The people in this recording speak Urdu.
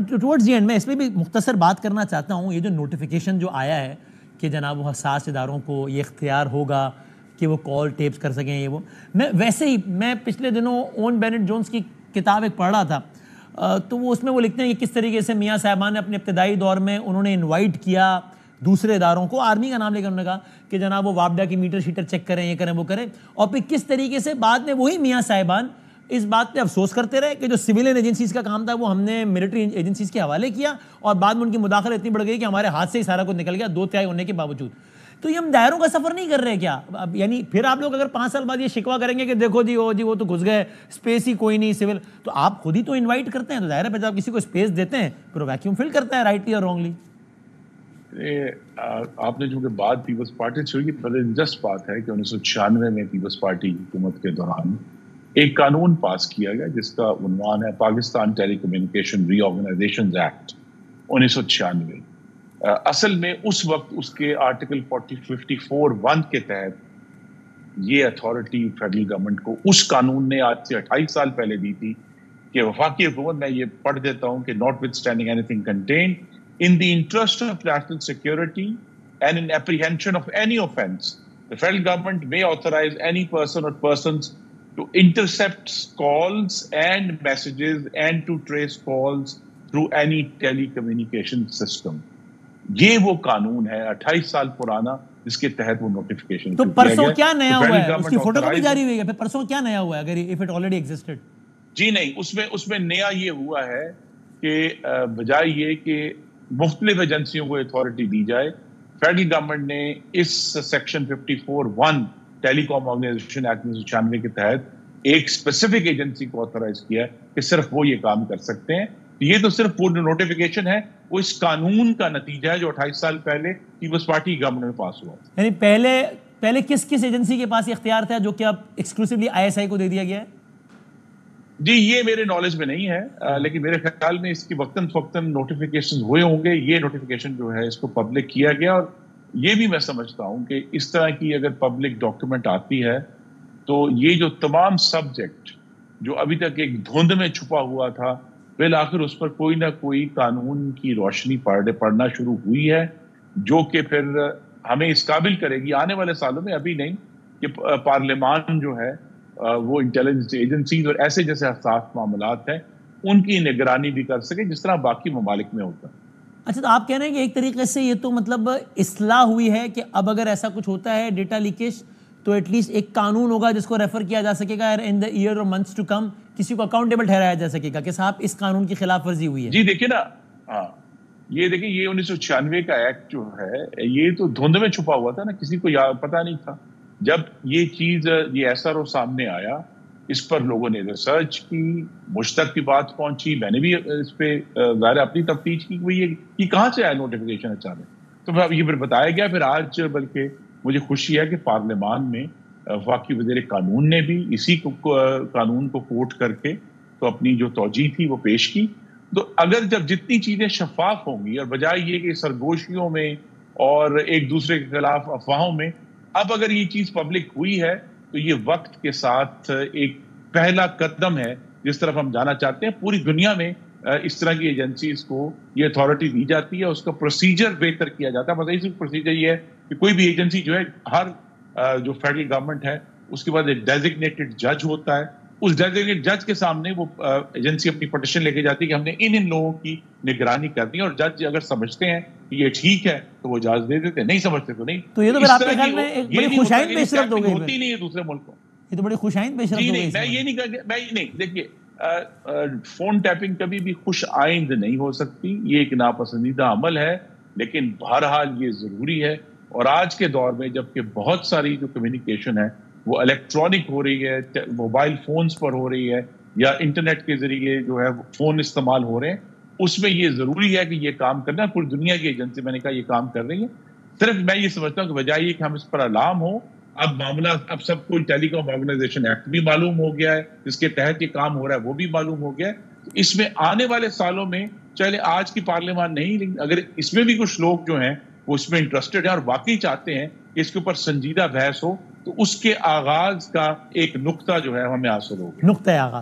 ٹورڈز دی اینڈ میں اس پہ بھی مختصر بات کرنا چاہتا ہوں. یہ جو نوٹیفیکیشن جو آیا ہے کہ جناب وہ حساس اداروں کو یہ اختیار ہوگا کہ وہ کال ٹیپس کر سکیں, یہ وہ میں ویسے ہی میں پچھلے دنوں اون بینٹ جونز کی کتاب ایک پڑھ رہا تھا, تو وہ اس میں وہ لکھتے ہیں کہ کس طریقے سے میاں صاحبان نے اپنے ابتدائی دور میں انہوں نے انوائٹ کیا دوسرے اداروں کو, آرمی کا نام لے کر انہوں نے کہا کہ جناب وہ وابڈا کی میٹر شیٹر چیک کریں, یہ کریں وہ کریں, اور پھر کس طریقے سے بعد میں وہی میاں صاحبان اس بات پہ افسوس کرتے رہے کہ جو سویلین ایجنسیز کا کام تھا وہ ہم نے ملٹری ایجنسیز کے حوالے کیا, اور بعد میں ان کی مداخلت اتنی بڑھ گئی کہ ہمارے ہاتھ سے ہی سارا کچھ نکل گیا 2/3 ہونے کے باوجود. تو یہ ہم دائروں کا سفر نہیں کر رہے کیا؟ اب یعنی پھر آپ لوگ اگر 5 سال بعد یہ شکوہ کریں گے کہ دیکھو جی وہ تو گھس گئے, اسپیس ہی کوئی نہیں سول, تو آپ خود ہی تو انوائٹ کرتے ہیں, تو ظاہر ہے جب آپ کسی کو اسپیس دیتے ہیں پھر وہ ویکیوم فل کرتا ہے, رائٹلی اور رانگلی. آپ نے جو کہ بات پیپلز پارٹی سے ہوئی, بڑی دلچسپ بات ہے کہ 1996 میں پیپلز پارٹی حکومت کے دوران ایک قانون پاس کیا گیا جس کا عنوان ہے پاکستان ٹیلی کمیونیکیشن ری آرگنائزیشن ایکٹ 1996. اصل میں اس وقت اس کے آرٹیکل 54(1) کے تحت یہ اتھارٹی فیڈرل گورنمنٹ کو اس قانون نے آج سے 28 سال پہلے دی تھی کہ وفاقی حکومت, میں یہ پڑھ دیتا ہوں کہ notwithstanding anything contained in the interest of national security and in apprehension of any offense, the federal government may authorize any person or persons to intercept calls and messages and to trace calls through any telecommunication system. یہ وہ قانون ہے 28 سال پرانا جس کے تحت وہ نوٹیفیکیشن. تو پرسوں کیا نیا ہوا ہے؟ اس کی فوٹو کاپی جاری ہوئی ہے, پھر پرسوں کیا نیا ہوا ہے اگر if it already existed؟ جی نہیں, اس میں نیا یہ ہوا ہے کہ بجائے یہ کہ مختلف ایجنسیوں کو اتھارٹی دی جائے, فیڈرل گورنمنٹ نے اس سیکشن 54(1) ٹیلی کام آرگنائزیشن ایکٹ 1996 کے تحت ایک اسپیسیفک ایجنسی کو آتھرائز کیا کہ صرف وہ یہ کام کر سکتے ہیں. یہ تو صرف پورا نوٹیفیکیشن ہے, وہ اس قانون کا نتیجہ ہے جو 28 سال پہلے پیپلز پارٹی گورنمنٹ میں پاس ہوا. یعنی پہلے کس ایجنسی کے پاس اختیار تھا جو کہ اب ایکسکلوسیولی ISI کو دے دیا گیا ہے؟ جی یہ میرے نالج میں نہیں ہے, لیکن میرے خیال میں اس کی وقتاً فوقتاً نوٹیفیکیشن ہوئے ہوں گے. یہ نوٹیفیکیشن جو ہے اس کو پبلک کیا گیا, اور یہ بھی میں سمجھتا ہوں کہ اس طرح کی اگر پبلک ڈاکیومنٹ آتی ہے تو یہ جو تمام سبجیکٹ جو ابھی تک ایک دھند میں چھپا ہوا تھا, بالآخر اس پر کوئی نہ کوئی قانون کی روشنی پڑنا شروع ہوئی ہے, جو کہ پھر ہمیں اس قابل کرے گی آنے والے سالوں میں, ابھی نہیں, کہ پارلیمان جو ہے وہ انٹیلیجنس ایجنسیز اور ایسے جیسے حساس معاملات ہیں ان کی نگرانی بھی کر سکے جس طرح باقی ممالک میں ہوتا ہے. اچھا, تو آپ کہہ رہے ہیں کہ ایک طریقے سے یہ تو مطلب اصلاح ہوئی ہے کہ اب اگر ایسا کچھ ہوتا ہے ڈیٹا لیکیج تو ایٹ لیسٹ ایک قانون ہوگا جس کو ریفر کیا جا سکے گا ان دا ایئر اور منتھس ٹو کم, کسی کو اکاؤنٹیبل ٹھہرایا جا سکے گا کہ صاحب اس قانون کی خلاف ورزی ہوئی ہے. جی دیکھیں نا, ہاں یہ دیکھیں, یہ 1996 کا ایکٹ جو ہے یہ تو دھند میں چھپا ہوا تھا نا, کسی کو پتہ نہیں تھا. جب یہ چیز یہ ایسا رو سامنے آیا, اس پر لوگوں نے ریسرچ کی, مجھ تک کی بات پہنچی, میں نے بھی اس پہ ظاہر اپنی تفتیش کی کہ یہ کہاں سے آیا نوٹیفیکیشن اچانک, تو یہ پھر بتایا گیا. پھر آج بلکہ مجھے خوشی ہے کہ پارلیمان میں وفاقی وزیر قانون نے بھی اسی قانون کو کوٹ کر کے تو اپنی جو توجیہ تھی وہ پیش کی. تو اگر جب جتنی چیزیں شفاف ہوں گی اور بجائے یہ کہ سرگوشیوں میں اور ایک دوسرے کے خلاف افواہوں میں, اب اگر یہ چیز پبلک ہوئی ہے تو یہ وقت کے ساتھ ایک پہلا قدم ہے جس طرف ہم جانا چاہتے ہیں. پوری دنیا میں اس طرح کی ایجنسیز کو یہ اتھارٹی دی جاتی ہے, اس کا پروسیجر بہتر کیا جاتا ہے. بس صرف پروسیجر یہ ہے کہ کوئی بھی ایجنسی جو ہے, ہر جو فیڈرل گورنمنٹ ہے اس کے بعد ایک ڈیزگنیٹڈ جج ہوتا ہے, اس ڈیزگنیٹڈ جج کے سامنے وہ ایجنسی اپنی پٹیشن لے کے جاتی ہے کہ ہم نے ان لوگوں کی نگرانی کرنی ہے, اور جج اگر سمجھتے ہیں کہ یہ ٹھیک ہے تو وہ اجازت دے دیتے ہیں, نہیں سمجھتے تو نہیں. تو یہ تو پھر آپ کے خیال میں ایک بڑی خوشائند پیش رفت ہو گئی, ہوتی نہیں ہے دوسرے ملکوں. یہ تو بڑی خوشائند پیش رفت ہو گئی. میں یہ نہیں کہا, میں نہیں, دیکھیے فون ٹیپنگ کبھی بھی خوش آئند نہیں ہو سکتی, یہ ایک ناپسندیدہ عمل ہے, لیکن بہرحال یہ ضروری ہے. اور آج کے دور میں جبکہ بہت ساری جو کمیونیکیشن ہے وہ الیکٹرانک ہو رہی ہے, موبائل فونز پر ہو رہی ہے یا انٹرنیٹ کے ذریعے جو ہے فون استعمال ہو رہے ہیں, اس میں یہ ضروری ہے کہ یہ کام کرنا. پوری دنیا کی ایجنسی میں نے کہا یہ کام کر رہی ہے. صرف میں یہ سمجھتا ہوں کہ بجائے یہ کہ ہم اس پر الارم ہو, اب معاملہ اب سب کو ٹیلی کام آرگنائزیشن ایکٹ بھی معلوم ہو گیا ہے, جس کے تحت یہ کام ہو رہا ہے وہ بھی معلوم ہو گیا ہے. اس میں آنے والے سالوں میں, چلے آج کی پارلیمان نہیں, لیکن اگر اس میں بھی کچھ لوگ جو ہیں وہ اس میں انٹرسٹڈ ہیں اور واقعی چاہتے ہیں کہ اس کے اوپر سنجیدہ بحث ہو, تو اس کے آغاز کا ایک نقطہ جو ہے ہمیں حاصل ہوگا. نقطہ آغاز